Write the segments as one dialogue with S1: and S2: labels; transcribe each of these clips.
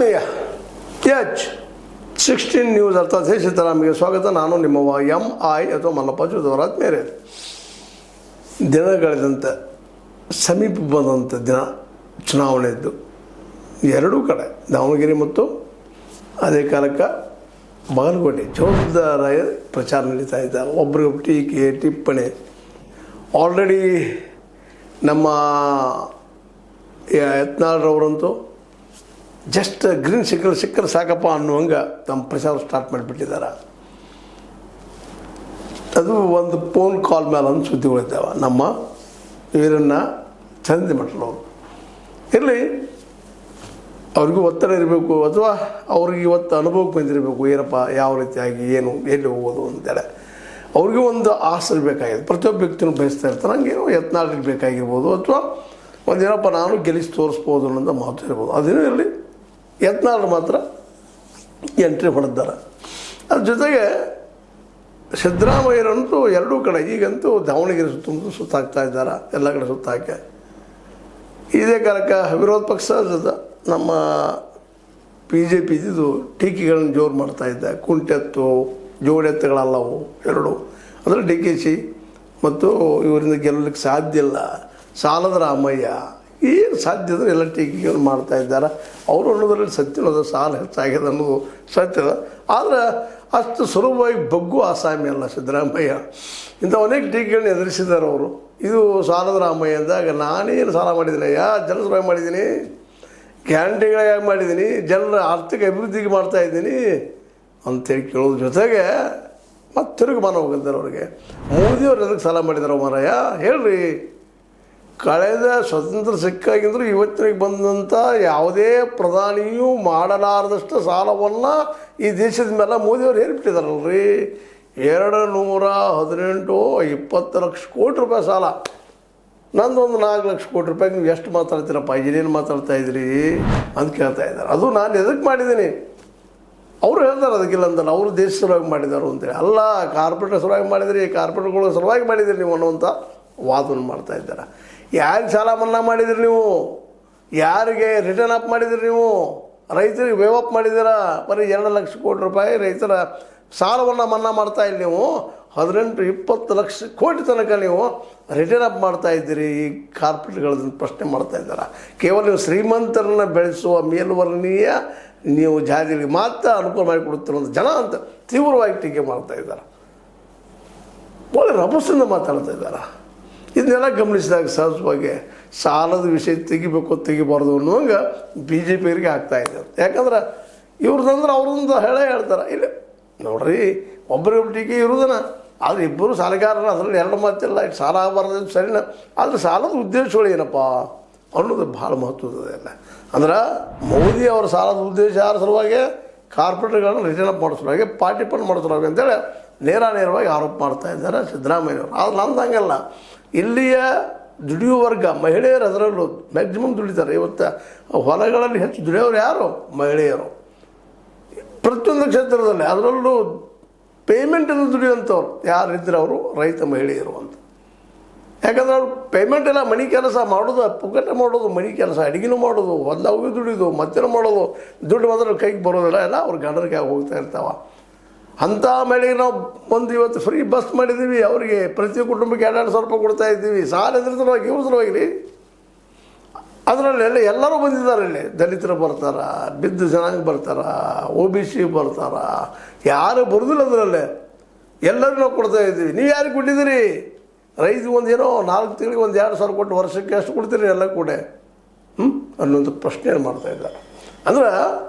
S1: ಆತ್ಮೀಯ H16 news ಅರ್ಥಾತ್ ಹೇ ಸಿದ್ದರಾಮಯ್ಯಗೆ ಸ್ವಾಗತ. ನಾನು ನಿಮ್ಮವ MI ಅಥವಾ ಮಲ್ಲಪ್ಪ ಜೋದವರಾತ್ ಮೇರೆ. ದಿನಗಳೆದಂತೆ ಸಮೀಪ ಬಂದಂಥ ದಿನ ಚುನಾವಣೆದ್ದು ಎರಡೂ ಕಡೆ ದಾವಣಗೆರೆ ಮತ್ತು ಅದೇ ಕಾಲಕ್ಕೆ ಬಾಗಲಕೋಟೆ ಜೋರದಾರ ಪ್ರಚಾರ ನಡೀತಾ ಇದ್ದಾರೆ. ಒಬ್ರಿಗೊಬ್ಬರು ಟೀಕೆ ಟಿಪ್ಪಣಿ. ಆಲ್ರೆಡಿ ನಮ್ಮ ಯತ್ನಾಳ್ರವರಂತೂ ಜಸ್ಟ್ ಗ್ರೀನ್ ಸಿಕ್ಕರೆ ಸಾಕಪ್ಪ ಅನ್ನುವಂಗೆ ತಮ್ಮ ಪ್ರಚಾರ ಸ್ಟಾರ್ಟ್ ಮಾಡಿಬಿಟ್ಟಿದ್ದಾರೆ. ಅದು ಒಂದು ಫೋನ್ ಕಾಲ್ ಮೇಲೆ ಒಂದು ಸುದ್ದಿಗಳಿದ್ದಾವೆ. ನಮ್ಮ ಇವರನ್ನು ಚಂದಿ ಮಠದವರು ಇರಲಿ, ಅವ್ರಿಗೂ ಒತ್ತಡ ಇರಬೇಕು ಅಥವಾ ಅವ್ರಿಗೆ ಇವತ್ತು ಅನುಭವಕ್ಕೆ ಬಂದಿರಬೇಕು, ಏನಪ್ಪ ಯಾವ ರೀತಿಯಾಗಿ ಏನು ಎಲ್ಲಿ ಹೋಗೋದು ಅಂತೇಳಿ ಅವ್ರಿಗೂ ಒಂದು ಆಸೆ ಇರಬೇಕಾಗಿದೆ. ಪ್ರತಿಯೊಬ್ಬ ವ್ಯಕ್ತಿನೂ ಬಯಸ್ತಾ ಇರ್ತಾರೆ. ಹಂಗೇನೋ ಯತ್ನಾಳಿಗೆ ಬೇಕಾಗಿರ್ಬೋದು ಅಥವಾ ಒಂದೇನಪ್ಪ ನಾನು ಗೆಲ್ಲಿಸಿ ತೋರಿಸ್ಬೋದು ಅನ್ನೋದು ಮಾತು ಇರ್ಬೋದು. ಅದೇನೂ ಇರಲಿ, ಯತ್ನಾಳರು ಮಾತ್ರ ಎಂಟ್ರಿ ಹೊಡೆದಾರೆ. ಅದ್ರ ಜೊತೆಗೆ ಸಿದ್ದರಾಮಯ್ಯರಂತೂ ಎರಡೂ ಕಡೆ ಈಗಂತೂ ದಾವಣಗೆರೆ ಸುತ್ತಾಗ್ತಾ ಇದ್ದಾರೆ, ಎಲ್ಲ ಕಡೆ ಸುತ್ತಾಕೆ. ಇದೇ ಕಾಲಕ್ಕೆ ವಿರೋಧ ಪಕ್ಷ ನಮ್ಮ BJP ಇದು ಟೀಕೆಗಳನ್ನು ಜೋರು ಮಾಡ್ತಾಯಿದ್ದೆ. ಕುಂಟೆತ್ತು ಜೋಡೆತ್ತುಗಳಲ್ಲವು ಎರಡು, ಅಂದರೆ DKC ಮತ್ತು ಇವರಿಂದ ಗೆಲ್ಲಲಿಕ್ಕೆ ಸಾಧ್ಯ ಇಲ್ಲ, ಸಾಲದ ರಾಮಯ್ಯ, ಏನು ಸಾಧ್ಯ ಅಂದರೆ ಎಲ್ಲ ಟೀಕೆಗಳು ಮಾಡ್ತಾ ಇದ್ದಾರೆ. ಅವರು ಅನ್ನೋದ್ರಲ್ಲಿ ಸತ್ಯನದ ಸಾಲ ಹೆಚ್ಚಾಗಿದೆ ಅನ್ನೋದು ಸತ್ಯದ. ಆದರೆ ಅಷ್ಟು ಸುಲಭವಾಗಿ ಬಗ್ಗು ಆಸಾಮಿ ಅಲ್ಲ ಸಿದ್ದರಾಮಯ್ಯ. ಇಂಥ ಅನೇಕ ಟೀಕೆಗಳನ್ನ ಎದುರಿಸಿದ್ದಾರೆ ಅವರು. ಇದು ಸಾಲದ ರಾಮಯ್ಯ ಅಂದಾಗ ನಾನೇನು ಸಾಲ ಮಾಡಿದ್ದೀನಿ, ಜನ ಸಲುವಾಗಿ ಮಾಡಿದ್ದೀನಿ, ಗ್ಯಾರಂಟಿಗಳಾಗಿ ಮಾಡಿದ್ದೀನಿ, ಜನರ ಆರ್ಥಿಕ ಅಭಿವೃದ್ಧಿಗೆ ಮಾಡ್ತಾಯಿದ್ದೀನಿ ಅಂತೇಳಿ ಕೇಳೋದ್ರ ಜೊತೆಗೆ ಮತ್ತು ತಿರುಗಿ ಮನ ಹೋಗಿದ್ದಾರೆ ಅವ್ರಿಗೆ. ಮೋದಿಯವ್ರು ಎದಕ್ಕೆ ಸಾಲ ಮಾಡಿದಾರೋ ಮಾರಾಯ ಹೇಳ್ರಿ. ಕಳೆದ ಸ್ವತಂತ್ರ ಸಿಕ್ಕಾಗಿಂದರೂ ಇವತ್ತಿಗೆ ಬಂದಂಥ ಯಾವುದೇ ಪ್ರಧಾನಿಯೂ ಮಾಡಲಾರದಷ್ಟು ಸಾಲವನ್ನು ಈ ದೇಶದ ಮೇಲೆ ಮೋದಿಯವರು ಹೇಳ್ಬಿಟ್ಟಿದಾರಲ್ರಿ. 218-20 ಲಕ್ಷ ಕೋಟಿ ರೂಪಾಯಿ ಸಾಲ. ನಂದೊಂದು 4 ಲಕ್ಷ ಕೋಟಿ ರೂಪಾಯಿಗೆ ನೀವು ಎಷ್ಟು ಮಾತಾಡ್ತೀರಪ್ಪ, ಏನೇನು ಮಾತಾಡ್ತಾ ಇದ್ದೀರಿ ಅಂತ ಕೇಳ್ತಾ ಇದ್ದಾರೆ. ಅದು ನಾನು ಎದಕ್ಕೆ ಮಾಡಿದ್ದೀನಿ ಅವರು ಹೇಳ್ತಾರೆ, ಅದಕ್ಕಿಲ್ಲ ಅಂತಲ್ಲ, ಅವರು ದೇಶ ಸಲುವಾಗಿ ಮಾಡಿದಾರು ಅಂತೇಳಿ. ಅಲ್ಲ, ಕಾರ್ಪೊರೇಟರ್ ಸಲುವಾಗಿ ಮಾಡಿದಿರಿ, ಕಾರ್ಪೊರೇಟ್ಗಳ ಸಲುವಾಗಿ ಮಾಡಿದಿರಿ ನೀವು ಅನ್ನುವಂಥ ವಾದವನ್ನು ಮಾಡ್ತಾ ಇದ್ದಾರೆ. ಯಾರಿಗೆ ಸಾಲ ಮನ್ನಾ ಮಾಡಿದಿರಿ ನೀವು, ಯಾರಿಗೆ ರಿಟರ್ನ್ ಅಪ್ ಮಾಡಿದಿರಿ ನೀವು, ರೈತರಿಗೆ ವೇವ್ ಅಪ್ ಮಾಡಿದ್ದೀರಾ. ಬರೀ 2 ಲಕ್ಷ ಕೋಟಿ ರೂಪಾಯಿ ರೈತರ ಸಾಲವನ್ನು ಮನ್ನಾ ಮಾಡ್ತಾ ಇಲ್ಲ ನೀವು. 18-20 ಲಕ್ಷ ಕೋಟಿ ತನಕ ನೀವು ರಿಟರ್ನ್ ಅಪ್ ಮಾಡ್ತಾ ಇದ್ದೀರಿ. ಈ ಕಾರ್ಪೊರೇಟ್ಗಳನ್ನ ಪ್ರಶ್ನೆ ಮಾಡ್ತಾ ಇದ್ದಾರೆ. ಕೇವಲ ನೀವು ಶ್ರೀಮಂತರನ್ನು ಬೆಳೆಸುವ ಮೇಲ್ವರ್ಣೀಯ ನೀವು ಜಾತಿಗಳಿಗೆ ಮಾತ್ರ ಅನುಕೂಲ ಮಾಡಿಕೊಡುತ್ತಿರೋ ಜನ ಅಂತ ತೀವ್ರವಾಗಿ ಟೀಕೆ ಮಾಡ್ತಾ ಇದ್ದಾರೆ. ಒಳ್ಳೆ ರಭಸದಿಂದ ಮಾತಾಡ್ತಾ ಇದ್ದಾರೆ. ಇದನ್ನೆಲ್ಲ ಗಮನಿಸಿದಾಗ ಸಹಜವಾಗಿ ಸಾಲದ ವಿಷಯ ತೆಗಿಬಾರ್ದು ಅನ್ನುವಂಗೆ BJPಯವರಿಗೆ ಆಗ್ತಾಯಿದೆ. ಯಾಕಂದ್ರೆ ಇವ್ರದಂದ್ರೆ ಅವ್ರದ್ದು ಹೇಳ್ತಾರೆ. ಇಲ್ಲ ನೋಡ್ರಿ, ಒಬ್ಬರಿಗೊಬ್ಬರು ಟೀಕೆ ಇರೋದನ್ನ, ಆದರೆ ಇಬ್ಬರು ಸಾಲಗಾರನ, ಅದರಲ್ಲಿ ಎರಡು ಮಾತಿಲ್ಲ. ಸಾಲ ಆಗಬಾರ್ದು ಸರಿನ, ಆದರೆ ಸಾಲದ ಉದ್ದೇಶಗಳು ಏನಪ್ಪ ಅನ್ನೋದು ಭಾಳ ಮಹತ್ವದ. ಅಂದ್ರೆ ಮೋದಿ ಅವರ ಸಾಲದ ಉದ್ದೇಶ ಯಾರ ಸಲುವಾಗಿ, ಕಾರ್ಪೊರೇಟ್ಗಳನ್ನ ರಿಟರ್ನ್ ಅಪ್ ಮಾಡೋ ಸಲುವಾಗಿ, ಪಾರ್ಟಿ ಫಂಡ್ ಮಾಡೋ ಸಲುವಾಗಿ ಅಂತೇಳಿ ನೇರವಾಗಿ ಆರೋಪ ಮಾಡ್ತಾ ಇದ್ದಾರೆ ಸಿದ್ದರಾಮಯ್ಯವರು. ಆದರೆ ನಂದು ಹಂಗಲ್ಲ. ಇಲ್ಲಿಯ ದುಡಿಯುವ ವರ್ಗ ಮಹಿಳೆಯರು ಅದರಲ್ಲೂ ಮ್ಯಾಕ್ಸಿಮಮ್ ದುಡಿತಾರೆ. ಇವತ್ತು ಹೊಲಗಳಲ್ಲಿ ಹೆಚ್ಚು ದುಡಿಯೋರು ಯಾರು? ಮಹಿಳೆಯರು. ಪ್ರತಿಯೊಂದು ಕ್ಷೇತ್ರದಲ್ಲಿ ಅದರಲ್ಲೂ ಪೇಮೆಂಟನ್ನು ದುಡಿಯುವಂಥವ್ರು ಯಾರಿದ್ದರೆ ಅವರು ರೈತ ಮಹಿಳೆಯರು ಅಂತ. ಯಾಕಂದ್ರೆ ಅವ್ರು ಪೇಮೆಂಟ್ ಎಲ್ಲ ಮನೆ ಕೆಲಸ ಮಾಡೋದು, ಪುಕ್ಕಟ ಮಾಡೋದು, ಮನೆ ಕೆಲಸ, ಅಡುಗೆನೂ ಮಾಡೋದು, ಹೊಲದಾಗೂ ದುಡಿಯೋದು, ಮತ್ತೇನು ಮಾಡೋದು, ದುಡ್ಡು ಮಾತ್ರ ಕೈಗೆ ಬರೋದಿಲ್ಲ, ಎಲ್ಲ ಅವ್ರ ಗಂಡನಿಗೆ ಹೋಗ್ತಾ ಇರ್ತಾವೆ. ಅಂಥ ಮಳೆಗೆ ನಾವು ಇವತ್ತು ಫ್ರೀ ಬಸ್ ಮಾಡಿದ್ದೀವಿ. ಅವರಿಗೆ ಪ್ರತಿ ಕುಟುಂಬಕ್ಕೆ 2-2 ಸಾವಿರ ರೂಪಾಯಿ ಕೊಡ್ತಾ ಇದ್ದೀವಿ. ಸಾಲ ಎದ್ರ ಸಲುವಾಗಿ, ಇವ್ರ ಸಲುವಾಗಿ ರೀ. ಅದರಲ್ಲಿ ಎಲ್ಲರೂ ಬಂದಿದ್ದಾರೆ. ಇಲ್ಲಿ ದಲಿತರು ಬರ್ತಾರೆ, ಬಿದ್ದು ಜನಾಂಗ ಬರ್ತಾರೆ, OBC ಬರ್ತಾರೆ, ಯಾರು ಬರೋದಿಲ್ಲ ಅದರಲ್ಲೇ. ಎಲ್ಲರೂ ನಾವು ಕೊಡ್ತಾ ಇದ್ದೀವಿ. ನೀವು ಯಾರಿಗೆ ಕೊಟ್ಟಿದ್ದೀರಿ? ರೈತರಿಗೆ ಒಂದೇನೋ 4 ತಿಂಗಳಿಗೆ 2 ಸಾವಿರ ಕೊಟ್ಟು ವರ್ಷಕ್ಕೆ ಎಷ್ಟು ಕೊಡ್ತೀರಿ ಎಲ್ಲ ಕೂಡ ಅನ್ನೋಂಥ ಪ್ರಶ್ನೆ ಮಾಡ್ತಾಯಿದ್ದಾರೆ. ಅಂದ್ರೆ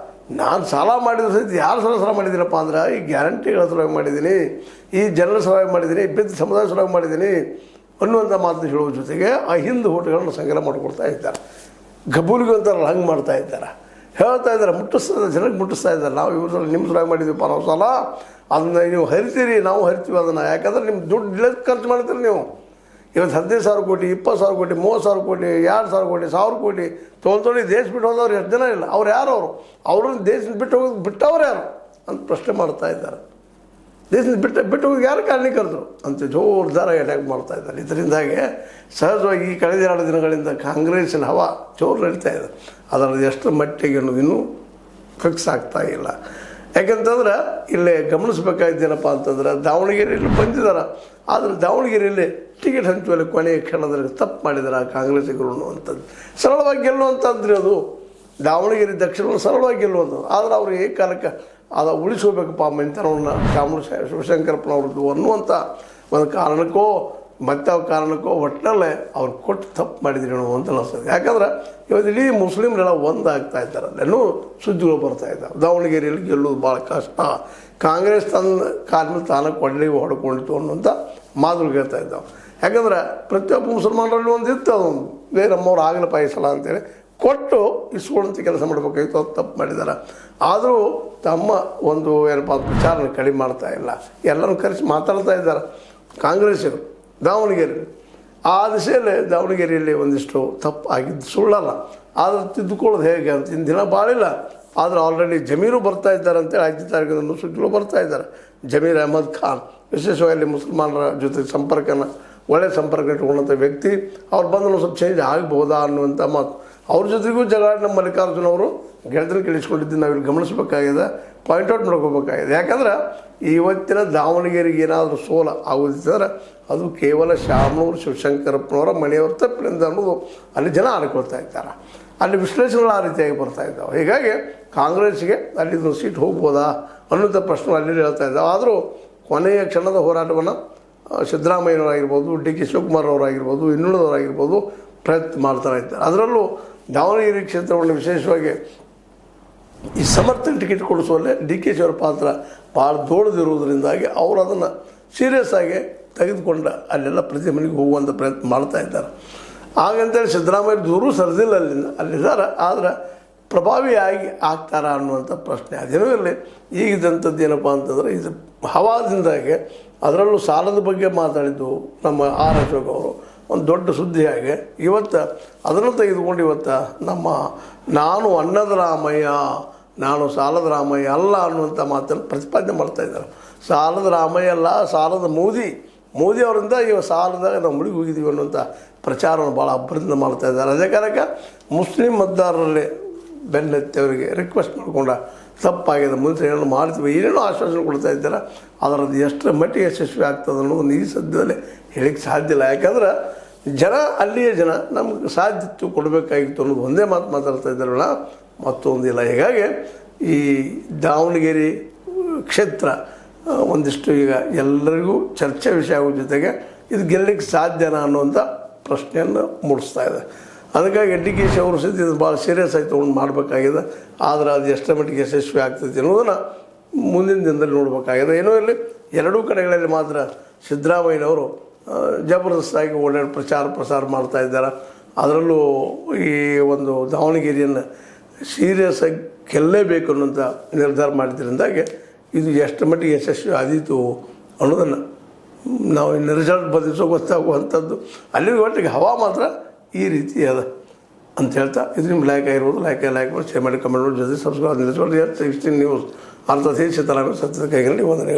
S1: ನಾನು ಸಾಲ ಮಾಡಿದ ಸಹಿತ ಯಾರು ಸಾಲ ಮಾಡಿದ್ದೀನಪ್ಪ ಅಂದ್ರೆ ಈ ಗ್ಯಾರಂಟಿಗಳ ಸಲುವಾಗಿ ಮಾಡಿದ್ದೀನಿ, ಈ ಜನರ ಸಲುವಾಗಿ ಮಾಡಿದ್ದೀನಿ, ಬಿದ್ದ ಸಮುದಾಯ ಸಲುವಾಗಿ ಮಾಡಿದ್ದೀನಿ ಅನ್ನುವಂಥ ಮಾತನ್ನು ಹೇಳುವ ಜೊತೆಗೆ ಅಹಿಂದ ಓಟುಗಳನ್ನು ಸಂಗ್ರಹ ಮಾಡಿಕೊಡ್ತಾ ಇದ್ದಾರೆ. ಗಬ್ಬುಲಿಗೆ ಅಂತಾರಲ್ಲ ಹಂಗೆ ಮಾಡ್ತಾ ಇದ್ದಾರೆ. ಹೇಳ್ತಾ ಇದ್ದಾರೆ, ಜನಕ್ಕೆ ಮುಟ್ಟಿಸ್ತಾ ಇದ್ದಾರೆ. ನಾವು ಇವ್ರ ಸಲ ನಿಮ್ಮ ಸಲುವಾಗಿ ಮಾಡಿದ್ದೀವಪ್ಪ ನಾವು ಸಾಲ, ಅದನ್ನು ನೀವು ಹರಿತೀರಿ, ನಾವು ಹರಿತೀವಿ ಅದನ್ನು. ಯಾಕಂದ್ರೆ ನಿಮ್ಮ ದುಡ್ಡು ಇಲ್ಲದ ಖರ್ಚು ಮಾಡ್ತೀರಿ ನೀವು. ಇವತ್ತು 15,000 ಕೋಟಿ, 20,000 ಕೋಟಿ, 30,000 ಕೋಟಿ, 2,000 ಕೋಟಿ, 1,000 ಕೋಟಿ ತೊಗೊಂಡು ದೇಶ ಬಿಟ್ಟು ಹೋದವ್ರು ಎಷ್ಟು ಜನ ಇಲ್ಲ. ಅವ್ರು ಯಾರು? ಅವ್ರನ್ನ ದೇಶ ಬಿಟ್ಟವ್ರು ಯಾರು ಅಂತ ಪ್ರಶ್ನೆ ಮಾಡ್ತಾ ಇದ್ದಾರೆ. ದೇಶದಿಂದ ಬಿಟ್ಟು ಹೋಗಿ ಯಾರು ಕಾರಣೀಕರ್ತರು ಅಂತ ಜೋರ್ದಾರ ಅಟ್ಯಾಕ್ ಮಾಡ್ತಾ ಇದ್ದಾರೆ. ಇದರಿಂದಾಗಿ ಸಹಜವಾಗಿ ಈ ಕಳೆದ 2 ದಿನಗಳಿಂದ ಕಾಂಗ್ರೆಸ್ಸಿನ ಹವಾ ಜೋರು ನಡೀತಾ ಇದೆ. ಅದರಲ್ಲಿ ಎಷ್ಟು ಮಟ್ಟಿಗೆ ಅನ್ನೋದು ಇನ್ನೂ ಫಿಕ್ಸ್ ಆಗ್ತಾ ಇಲ್ಲ. ಯಾಕಂತಂದ್ರೆ ಇಲ್ಲೇ ಗಮನಿಸ್ಬೇಕಾಗಿದ್ದೇನಪ್ಪ ಅಂತಂದ್ರೆ ದಾವಣಗೆರೆಯಲ್ಲಿ ಬಂದಿದ್ದಾರೆ, ಆದರೆ ದಾವಣಗೆರೆಯಲ್ಲಿ ಟಿಕೆಟ್ ಹಂಚುವಲ್ಲಿ ಕೊನೆಯ ಕ್ಷಣದಲ್ಲಿ ತಪ್ಪು ಮಾಡಿದಾರೆ ಕಾಂಗ್ರೆಸ್ಸಿಗರು ಅನ್ನುವಂಥದ್ದು. ಸರಳವಾಗಿ ಗೆಲ್ಲುವಂಥದ್ರಿ ಅದು, ದಾವಣಗೆರೆ ದಕ್ಷಿಣ ಸರಳವಾಗಿ ಗೆಲ್ಲುವಂಥದ್ದು. ಆದರೆ ಅವರು ಈ ಕಾಲಕ್ಕೆ ಅದು ಉಳಿಸ್ಕೋಬೇಕಪ್ಪ ಮೆಂತನವನ್ನು ಶಿವಶಂಕರಪ್ಪನವ್ರದ್ದು ಅನ್ನುವಂಥ ಒಂದು ಕಾರಣಕ್ಕೋ ಮತ್ತಾವ ಕಾರಣಕ್ಕೋ ಒಟ್ಟಿನಲ್ಲೇ ಅವ್ರು ಕೊಟ್ಟು ತಪ್ಪು ಮಾಡಿದ್ರಿ ಅಂತ ಅನಿಸ್ತದೆ. ಯಾಕಂದ್ರೆ ಇವತ್ತು ಇಡೀ ಮುಸ್ಲಿಮ್ರೆಲ್ಲ ಒಂದಾಗ್ತಾ ಇದ್ದಾರೆ, ಅಲ್ಲೇನೂ ಸುದ್ದಿಗಳು ಬರ್ತಾ ಇದ್ದಾವೆ. ದಾವಣಗೆರೆಯಲ್ಲಿ ಗೆಲ್ಲೋದು ಭಾಳ ಕಷ್ಟ, ಕಾಂಗ್ರೆಸ್ ತನ್ನ ಕಾಲ ತಾನು ಕೊಡ್ಲಿಗೆ ಹೊಡ್ಕೊಂಡಿತ್ತು ಅನ್ನೋಂಥ ಮಾತುಗಳು ಹೇಳ್ತಾ ಇದ್ದಾವೆ. ಯಾಕಂದ್ರೆ ಪ್ರತಿಯೊಬ್ಬ ಮುಸಲ್ಮಾನರಲ್ಲಿ ಒಂದು ಇತ್ತು, ಅದೊಂದು ನಮ್ಮವ್ರು ಆಗಲಿ ಪಾಯಿಸಲ್ಲ ಅಂತೇಳಿ ಕೊಟ್ಟು ಇಸ್ಕೊಳ್ಳೋಂಥ ಕೆಲಸ ಮಾಡಬೇಕಾಗಿತ್ತು, ಅದು ತಪ್ಪು ಮಾಡಿದ್ದಾರೆ. ಆದರೂ ತಮ್ಮ ಒಂದು ಏನಪ್ಪ ವಿಚಾರನ ಕಡಿಮೆ ಮಾಡ್ತಾ ಇಲ್ಲ, ಎಲ್ಲರೂ ಕರೆಸಿ ಮಾತಾಡ್ತಾ ಇದ್ದಾರೆ ಕಾಂಗ್ರೆಸ್ಸಿಗರು ದಾವಣಗೆರೆಯಲ್ಲಿ. ಆ ದಿಶೆಯಲ್ಲಿ ದಾವಣಗೆರೆಯಲ್ಲಿ ಒಂದಿಷ್ಟು ತಪ್ಪು ಆಗಿದ್ದು ಸುಳ್ಳಲ್ಲ, ಆದರೆ ತಿದ್ದುಕೊಳ್ಳೋದು ಹೇಗೆ ಅಂತ ಇನ್ನು ದಿನ ಬಾಳಿಲ್ಲ. ಆದರೆ ಆಲ್ರೆಡಿ ಜಮೀರು ಬರ್ತಾ ಇದ್ದಾರೆ ಅಂತೇಳಿ 5 ತಾರೀಕಿನಂದು ಸುದ್ದಿಗಳು ಬರ್ತಾ ಇದ್ದಾರೆ. ಜಮೀರ್ ಅಹಮದ್ ಖಾನ್ ವಿಶೇಷವಾಗಿ ಮುಸಲ್ಮಾನರ ಜೊತೆ ಸಂಪರ್ಕನ ಒಳ್ಳೆಯ ಸಂಪರ್ಕ ಇಟ್ಕೊಂಡಂಥ ವ್ಯಕ್ತಿ, ಅವ್ರು ಬಂದು ಸ್ವಲ್ಪ ಚೇಂಜ್ ಆಗ್ಬೋದಾ ಅನ್ನುವಂಥ ಮಾತು. ಅವ್ರ ಜೊತೆಗೂ ಜಗಳ ನಮ್ಮ ಮಲ್ಲಿಕಾರ್ಜುನ ಅವರು ಗೆಳೆತನ ಕೇಳಿಸ್ಕೊಂಡಿದ್ದು ನಾವಿಲ್ಲಿ ಗಮನಿಸಬೇಕಾಗಿದೆ, ಪಾಯಿಂಟ್ಔಟ್ ಮಾಡ್ಕೋಬೇಕಾಗಿದೆ. ಯಾಕಂದ್ರೆ ಇವತ್ತಿನ ದಾವಣಗೆರೆಗೆ ಏನಾದರೂ ಸೋಲ ಆಗೋದಿತ್ತಂದ್ರೆ ಅದು ಕೇವಲ ಶಾಮನೂರು ಶಿವಶಂಕರಪ್ಪನವರ ಮನೆಯವರ ತಪ್ಪಿನಿಂದ ಅನ್ನೋದು ಅಲ್ಲಿ ಜನ ಆಡ್ಕೊಳ್ತಾ ಇದ್ದಾರೆ. ಅಲ್ಲಿ ವಿಶ್ಲೇಷಣೆಗಳು ಆ ರೀತಿಯಾಗಿ ಬರ್ತಾ ಇದ್ದಾವೆ. ಹೀಗಾಗಿ ಕಾಂಗ್ರೆಸ್ಗೆ ಅಲ್ಲಿದ್ದು ಸೀಟ್ ಹೋಗ್ಬೋದಾ ಅನ್ನೋಂಥ ಪ್ರಶ್ನೆ ಅಲ್ಲಿ ಹೇಳ್ತಾ ಇದ್ದಾವೆ. ಆದರೂ ಕೊನೆಯ ಕ್ಷಣದ ಹೋರಾಟವನ್ನು ಸಿದ್ದರಾಮಯ್ಯನವರಾಗಿರ್ಬೋದು, ಡಿ ಕೆ ಶಿವಕುಮಾರ್ ಅವರಾಗಿರ್ಬೋದು, ಇನ್ನುಳಿದವರಾಗಿರ್ಬೋದು ಪ್ರಯತ್ನ ಮಾಡ್ತಾ ಇದ್ದಾರೆ. ಅದರಲ್ಲೂ ದಾವಣಗೆರೆ ಕ್ಷೇತ್ರವನ್ನು ವಿಶೇಷವಾಗಿ ಈ ಸಮರ್ಥ ಟಿಕೆಟ್ ಕೊಡಿಸುವಲ್ಲೇ ಡಿ ಕೆ ಶಿವರ ಪಾತ್ರ ಭಾಳ ದೊಡ್ಡದಿರುವುದರಿಂದಾಗಿ ಅವರು ಅದನ್ನು ಸೀರಿಯಸ್ ಆಗಿ ತೆಗೆದುಕೊಂಡು ಅಲ್ಲೆಲ್ಲ ಪ್ರತಿ ಮನೆಗೆ ಹೋಗುವಂಥ ಪ್ರಯತ್ನ ಮಾಡ್ತಾ ಇದ್ದಾರೆ. ಹಾಗಂತೇಳಿ ಸಿದ್ದರಾಮಯ್ಯ ದೂರು ಸರಿದಿಲ್ಲ, ಅಲ್ಲಿದ್ದಾರೆ, ಆದರೆ ಪ್ರಭಾವಿಯಾಗಿ ಆಗ್ತಾರಾ ಅನ್ನುವಂಥ ಪ್ರಶ್ನೆ ಅದೇನೂ ಇರಲಿ. ಈಗಿದ್ದಂಥದ್ದು ಏನಪ್ಪ ಅಂತಂದರೆ ಇದು ಹವಾದಿಂದಾಗಿ, ಅದರಲ್ಲೂ ಸಾಲದ ಬಗ್ಗೆ ಮಾತಾಡಿದ್ದು ನಮ್ಮ ಆರ್ ಅಶೋಕ್ ಅವರು ಒಂದು ದೊಡ್ಡ ಸುದ್ದಿಯಾಗಿ ಇವತ್ತು ಅದನ್ನು ತೆಗೆದುಕೊಂಡು ಇವತ್ತು ನಾನು ಅನ್ನದ ರಾಮಯ್ಯ, ನಾನು ಸಾಲದ ರಾಮಯ್ಯ ಅಲ್ಲ ಅನ್ನುವಂಥ ಮಾತನ್ನು ಪ್ರತಿಪಾದನೆ ಮಾಡ್ತಾಯಿದ್ದಾರೆ. ಸಾಲದ ರಾಮಯ್ಯ ಅಲ್ಲ, ಸಾಲದ ಮೋದಿ ಅವರಿಂದ ಇವ ಸಾಲದಾಗ ನಾವು ಮುಳುಗಿ ಹೋಗಿದ್ದೀವಿ ಅನ್ನುವಂಥ ಪ್ರಚಾರವನ್ನು ಭಾಳ ಅಬ್ಬರದಿಂದ ಮಾಡ್ತಾಯಿದ್ದಾರೆ. ಅದೇ ಕಾರಣಕ್ಕೆ ಮುಸ್ಲಿಂ ಮತದಾರರಲ್ಲಿ ಬೆನ್ನತ್ತಿ ಅವರಿಗೆ ರಿಕ್ವೆಸ್ಟ್ ಮಾಡಿಕೊಂಡ ತಪ್ಪಾಗಿದೆ, ಮುಂದೆ ಏನೋ ಮಾಡ್ತೀವಿ, ಏನೇನೋ ಆಶ್ವಾಸನೆ ಕೊಡ್ತಾ ಇದ್ದಾರೆ. ಅದರದ್ದು ಎಷ್ಟರ ಮಟ್ಟಿಗೆ ಯಶಸ್ವಿ ಆಗ್ತದೆ ಅನ್ನೋದನ್ನು ಈ ಸದ್ಯದಲ್ಲೇ ಹೇಳಿಕ್ಕೆ ಸಾಧ್ಯ ಇಲ್ಲ. ಯಾಕಂದ್ರೆ ಜನ, ಅಲ್ಲಿಯ ಜನ ನಮ್ಗೆ ಸಾಧ್ಯತ್ತು ಕೊಡಬೇಕಾಗಿತ್ತು ಅನ್ನೋದು ಒಂದೇ ಮಾತು ಮಾತಾಡ್ತಾ ಇದ್ದಾರಲ್ಲ, ಮತ್ತೊಂದಿಲ್ಲ. ಹೀಗಾಗಿ ಈ ದಾವಣಗೆರೆ ಕ್ಷೇತ್ರ ಒಂದಿಷ್ಟು ಈಗ ಎಲ್ಲರಿಗೂ ಚರ್ಚೆ ವಿಷಯ ಆಗೋ ಜೊತೆಗೆ ಇದು ಗೆಲ್ಲಲಿಕ್ಕೆ ಸಾಧ್ಯನಾ ಅನ್ನುವಂಥ ಪ್ರಶ್ನೆಯನ್ನು ಮೂಡಿಸ್ತಾ ಇದೆ. ಅದಕ್ಕಾಗಿ ಡಿ ಕೆ ಶಿ ಅವರು ಸಹಿತ ಇದು ಭಾಳ ಸೀರಿಯಸ್ ಆಗಿ ತೊಗೊಂಡು ಮಾಡಬೇಕಾಗಿದೆ. ಆದರೆ ಅದು ಎಷ್ಟರ ಮಟ್ಟಿಗೆ ಯಶಸ್ವಿ ಆಗ್ತೈತಿ ಅನ್ನೋದನ್ನು ಮುಂದಿನ ದಿನದಲ್ಲಿ ನೋಡಬೇಕಾಗಿದೆ. ಏನೋ ಇರಲಿ, ಎರಡೂ ಕಡೆಗಳಲ್ಲಿ ಮಾತ್ರ ಸಿದ್ದರಾಮಯ್ಯನವರು ಜಬರ್ದಸ್ತಾಗಿ ಓಡಾಡಿ ಪ್ರಸಾರ ಮಾಡ್ತಾ ಇದ್ದಾರೆ. ಅದರಲ್ಲೂ ಈ ಒಂದು ದಾವಣಗೆರೆಯನ್ನು ಸೀರಿಯಸ್ ಆಗಿ ಗೆಲ್ಲಲೇಬೇಕು ಅನ್ನೋಂಥ ನಿರ್ಧಾರ ಮಾಡಿದ್ರಿಂದಾಗಿ ಇದು ಎಷ್ಟು ಮಟ್ಟಿಗೆ ಯಶಸ್ವಿ ಆದೀತು ಅನ್ನೋದನ್ನು ನಾವು ಇನ್ನು ರಿಸಲ್ಟ್ ಬದಲಿಸೋ ಗೊತ್ತಾಗುವಂಥದ್ದು. ಅಲ್ಲಿ ಒಟ್ಟಿಗೆ ಹವಾ ಮಾತ್ರ ಈ ರೀತಿ ಅದ ಅಂತ ಹೇಳ್ತಾ, ಇದು ನಿಮ್ಮ ಲೈಕ್ ಆಗಿರ್ಬೋದು, ಲೈಕ್ ಮಾಡಿ, ಶೇರ್ ಮಾಡಿ, ಕಮೆಂಟ್ ಮಾಡಿ, ಜೊತೆ ಸಬ್ಸ್ಕ್ರೈಬ್ ನಿಲ್ಲಿಸ್ಕೊಂಡು 16 ನ್ಯೂಸ್ ಅರ್ಥ ಸತ್ಯದ ಕೈಗಳಲ್ಲಿ ವಂದನೆಗಳು.